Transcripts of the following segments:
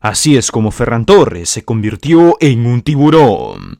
Así es como Ferran Torres se convirtió en un tiburón.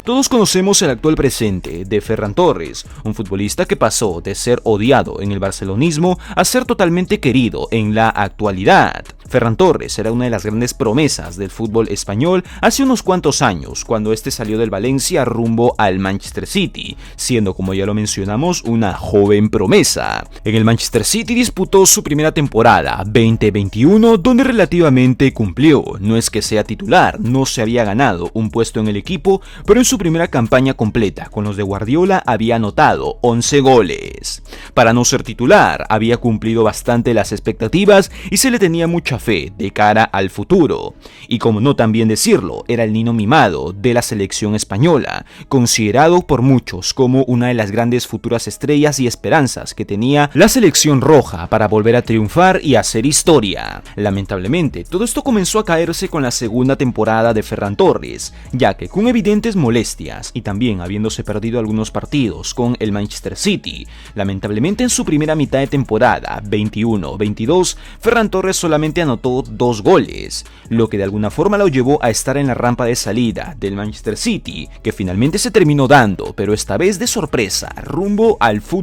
Todos conocemos el actual presente de Ferran Torres, un futbolista que pasó de ser odiado en el barcelonismo a ser totalmente querido en la actualidad. Ferran Torres era una de las grandes promesas del fútbol español hace unos cuantos años, cuando este salió del Valencia rumbo al Manchester City, siendo, como ya lo mencionamos, una joven promesa. En el Manchester City disputó su primera temporada, 2021, donde relativamente cumplió. No es que sea titular, no se había ganado un puesto en el equipo, pero en su primera campaña completa con los de Guardiola había anotado 11 goles. Para no ser titular, había cumplido bastante las expectativas y se le tenía mucha fe de cara al futuro. Y como no también decirlo, era el niño mimado de la selección española, considerado por muchos como una de las grandes futuras estrellas y esperanzas que tenía la selección roja para volver a triunfar y hacer historia. Lamentablemente, todo esto comenzó a caerse con la segunda temporada de Ferran Torres, ya que con evidentes molestias y también habiéndose perdido algunos partidos con el Manchester City, lamentablemente en su primera mitad de temporada, 21-22, Ferran Torres solamente anotó 2 goles, lo que de alguna forma lo llevó a estar en la rampa de salida del Manchester City, que finalmente se terminó dando, pero esta vez de sorpresa, rumbo al FC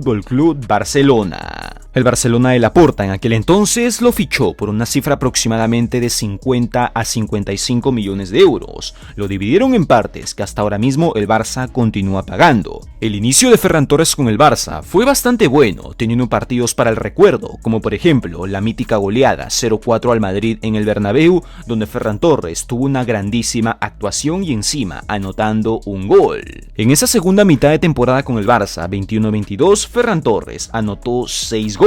Barcelona. El Barcelona de Laporta en aquel entonces lo fichó por una cifra aproximadamente de 50 a 55 millones de euros. Lo dividieron en partes que hasta ahora mismo el Barça continúa pagando. El inicio de Ferran Torres con el Barça fue bastante bueno, teniendo partidos para el recuerdo, como por ejemplo la mítica goleada 0-4 al Madrid en el Bernabéu, donde Ferran Torres tuvo una grandísima actuación y encima anotando un gol. En esa segunda mitad de temporada con el Barça, 21-22, Ferran Torres anotó 6 goles.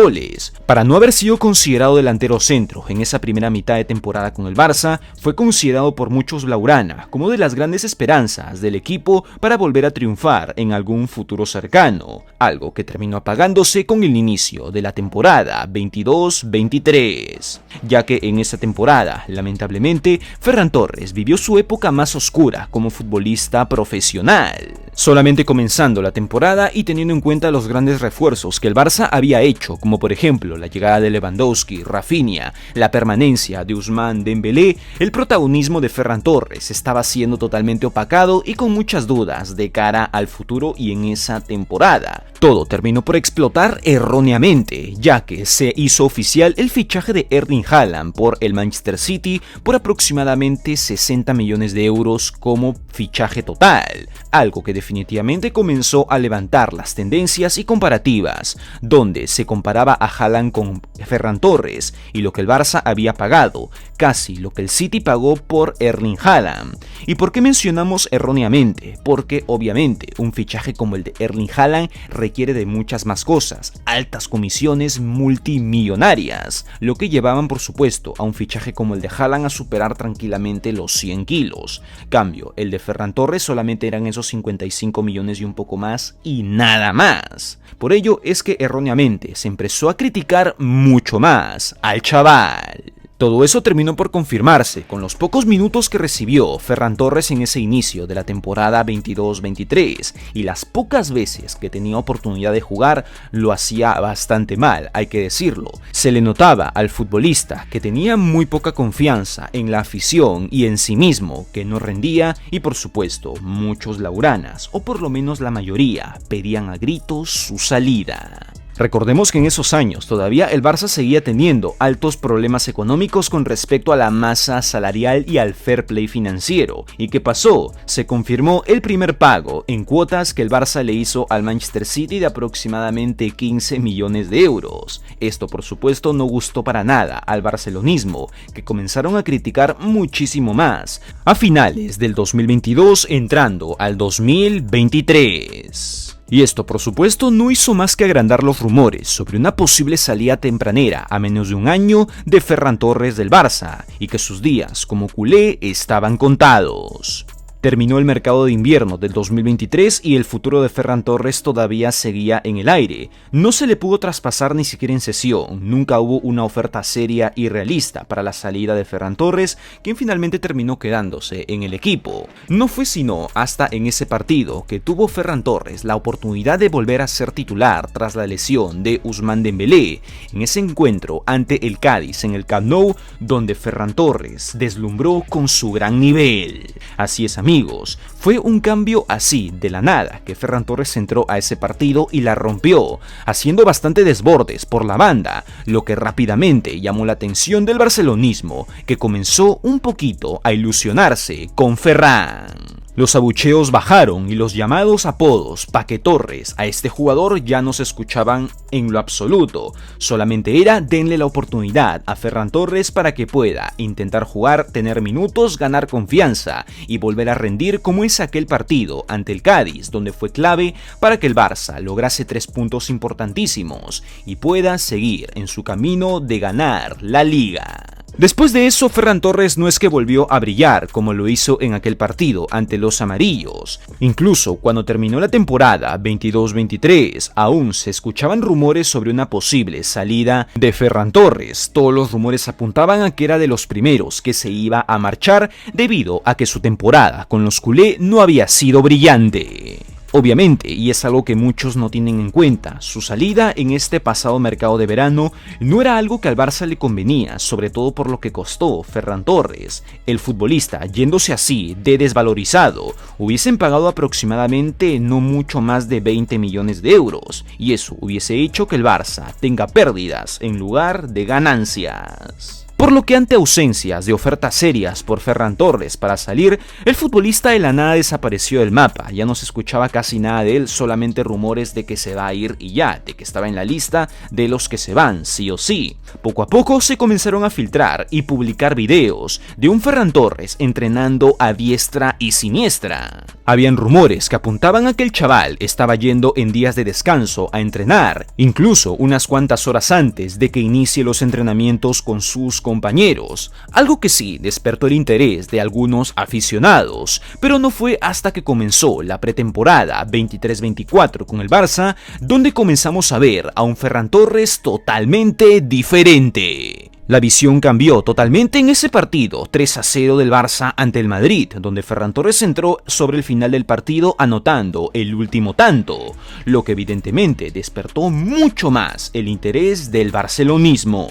Para no haber sido considerado delantero centro en esa primera mitad de temporada con el Barça, fue considerado por muchos blaugrana como de las grandes esperanzas del equipo para volver a triunfar en algún futuro cercano, algo que terminó apagándose con el inicio de la temporada 22-23, ya que en esa temporada, lamentablemente, Ferran Torres vivió su época más oscura como futbolista profesional. Solamente comenzando la temporada y teniendo en cuenta los grandes refuerzos que el Barça había hecho, como por ejemplo la llegada de Lewandowski, Rafinha, la permanencia de Ousmane Dembélé, el protagonismo de Ferran Torres estaba siendo totalmente opacado y con muchas dudas de cara al futuro y en esa temporada. Todo terminó por explotar erróneamente, ya que se hizo oficial el fichaje de Erling Haaland por el Manchester City por aproximadamente 60 millones de euros como fichaje total, algo que definitivamente comenzó a levantar las tendencias y comparativas, donde se comparaba a Haaland con Ferran Torres y lo que el Barça había pagado, casi lo que el City pagó por Erling Haaland. ¿Y por qué mencionamos erróneamente? Porque obviamente un fichaje como el de Erling Haaland requiere de muchas más cosas, altas comisiones multimillonarias, lo que llevaban por supuesto a un fichaje como el de Haaland a superar tranquilamente los 100 kilos. Cambio, el de Ferran Torres solamente eran esos 55 millones y un poco más y nada más. Por ello es que erróneamente se empezó a criticar mucho más al chaval. Todo eso terminó por confirmarse con los pocos minutos que recibió Ferran Torres en ese inicio de la temporada 22-23 y las pocas veces que tenía oportunidad de jugar lo hacía bastante mal, hay que decirlo. Se le notaba al futbolista que tenía muy poca confianza en la afición y en sí mismo, que no rendía y por supuesto muchos lauranas, o por lo menos la mayoría, pedían a gritos su salida. Recordemos que en esos años todavía el Barça seguía teniendo altos problemas económicos con respecto a la masa salarial y al fair play financiero. ¿Y qué pasó? Se confirmó el primer pago en cuotas que el Barça le hizo al Manchester City de aproximadamente 15 millones de euros. Esto por supuesto no gustó para nada al barcelonismo, que comenzaron a criticar muchísimo más a finales del 2022 entrando al 2023. Y esto por supuesto no hizo más que agrandar los rumores sobre una posible salida tempranera a menos de un año de Ferran Torres del Barça y que sus días como culé estaban contados. Terminó el mercado de invierno del 2023 y el futuro de Ferran Torres todavía seguía en el aire. No se le pudo traspasar ni siquiera en cesión, nunca hubo una oferta seria y realista para la salida de Ferran Torres, quien finalmente terminó quedándose en el equipo. No fue sino hasta en ese partido que tuvo Ferran Torres la oportunidad de volver a ser titular tras la lesión de Ousmane Dembélé, en ese encuentro ante el Cádiz en el Camp Nou, donde Ferran Torres deslumbró con su gran nivel. Así es, amigos, fue un cambio así, de la nada, que Ferran Torres entró a ese partido y la rompió, haciendo bastante desbordes por la banda, lo que rápidamente llamó la atención del barcelonismo, que comenzó un poquito a ilusionarse con Ferran. Los abucheos bajaron y los llamados apodos Paquetorres a este jugador ya no se escuchaban en lo absoluto. Solamente era denle la oportunidad a Ferran Torres para que pueda intentar jugar, tener minutos, ganar confianza y volver a rendir como es aquel partido ante el Cádiz, donde fue clave para que el Barça lograse 3 puntos importantísimos y pueda seguir en su camino de ganar la Liga. Después de eso, Ferran Torres no es que volvió a brillar como lo hizo en aquel partido ante los amarillos. Incluso cuando terminó la temporada 22-23, aún se escuchaban rumores sobre una posible salida de Ferran Torres. Todos los rumores apuntaban a que era de los primeros que se iba a marchar debido a que su temporada con los culé no había sido brillante. Obviamente, y es algo que muchos no tienen en cuenta, su salida en este pasado mercado de verano no era algo que al Barça le convenía, sobre todo por lo que costó Ferran Torres. El futbolista, yéndose así de desvalorizado, hubiesen pagado aproximadamente no mucho más de 20 millones de euros, y eso hubiese hecho que el Barça tenga pérdidas en lugar de ganancias. Por lo que ante ausencias de ofertas serias por Ferran Torres para salir, el futbolista de la nada desapareció del mapa, ya no se escuchaba casi nada de él, solamente rumores de que se va a ir y ya, de que estaba en la lista de los que se van, sí o sí. Poco a poco se comenzaron a filtrar y publicar videos de un Ferran Torres entrenando a diestra y siniestra. Habían rumores que apuntaban a que el chaval estaba yendo en días de descanso a entrenar, incluso unas cuantas horas antes de que inicie los entrenamientos con sus compañeros, algo que sí despertó el interés de algunos aficionados, pero no fue hasta que comenzó la pretemporada 23-24 con el Barça, donde comenzamos a ver a un Ferran Torres totalmente diferente. La visión cambió totalmente en ese partido 3-0 del Barça ante el Madrid, donde Ferran Torres entró sobre el final del partido anotando el último tanto, lo que evidentemente despertó mucho más el interés del barcelonismo.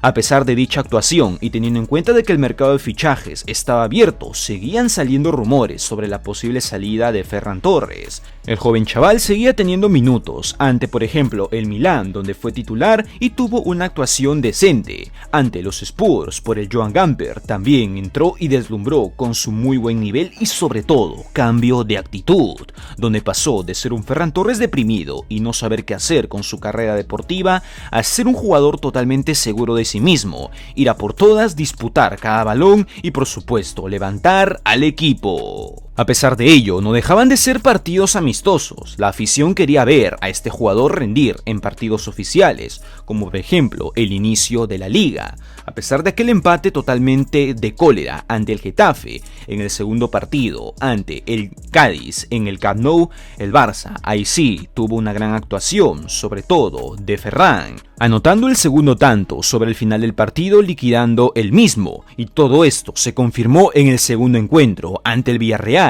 A pesar de dicha actuación y teniendo en cuenta de que el mercado de fichajes estaba abierto, seguían saliendo rumores sobre la posible salida de Ferran Torres. El joven chaval seguía teniendo minutos ante, por ejemplo, el Milán, donde fue titular y tuvo una actuación decente. Ante los Spurs, por el Joan Gamper, también entró y deslumbró con su muy buen nivel y sobre todo, cambio de actitud, donde pasó de ser un Ferran Torres deprimido y no saber qué hacer con su carrera deportiva a ser un jugador totalmente seguro de sí mismo, ir a por todas, disputar cada balón y por supuesto levantar al equipo. A pesar de ello, no dejaban de ser partidos amistosos. La afición quería ver a este jugador rendir en partidos oficiales, como por ejemplo el inicio de la liga. A pesar de aquel empate totalmente de cólera ante el Getafe, en el segundo partido ante el Cádiz en el Camp Nou, el Barça ahí sí tuvo una gran actuación, sobre todo de Ferran, anotando el segundo tanto sobre el final del partido, liquidando el mismo, y todo esto se confirmó en el segundo encuentro ante el Villarreal,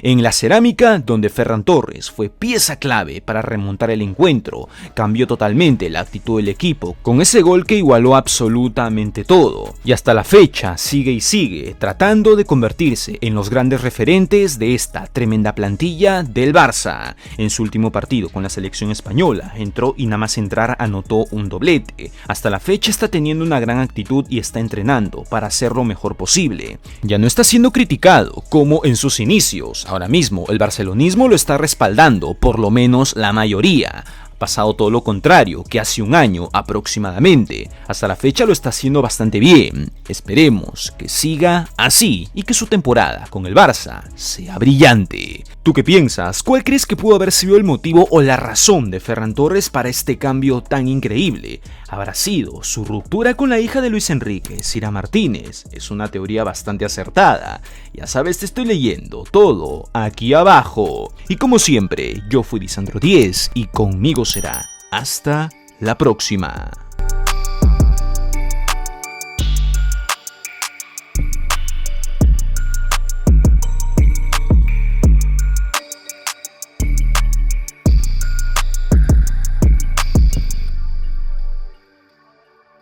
en la Cerámica, donde Ferran Torres fue pieza clave para remontar el encuentro, cambió totalmente la actitud del equipo, con ese gol que igualó absolutamente todo, y hasta la fecha sigue y sigue, tratando de convertirse en los grandes referentes de esta tremenda plantilla del Barça. En su último partido con la selección española, entró y nada más entrar anotó un doblete. Hasta la fecha está teniendo una gran actitud y está entrenando para hacer lo mejor posible. Ya no está siendo criticado como en sus inicios. Ahora mismo el barcelonismo lo está respaldando, por lo menos la mayoría. Pasado todo lo contrario que hace un año aproximadamente. Hasta la fecha lo está haciendo bastante bien. Esperemos que siga así y que su temporada con el Barça sea brillante. ¿Tú qué piensas? ¿Cuál crees que pudo haber sido el motivo o la razón de Ferran Torres para este cambio tan increíble? habrá sido su ruptura con la hija de Luis Enrique, Cira Martínez. Es una teoría bastante acertada. Ya sabes, te estoy leyendo todo aquí abajo. Y como siempre, yo fui Lisandro Díez y conmigo será hasta la próxima.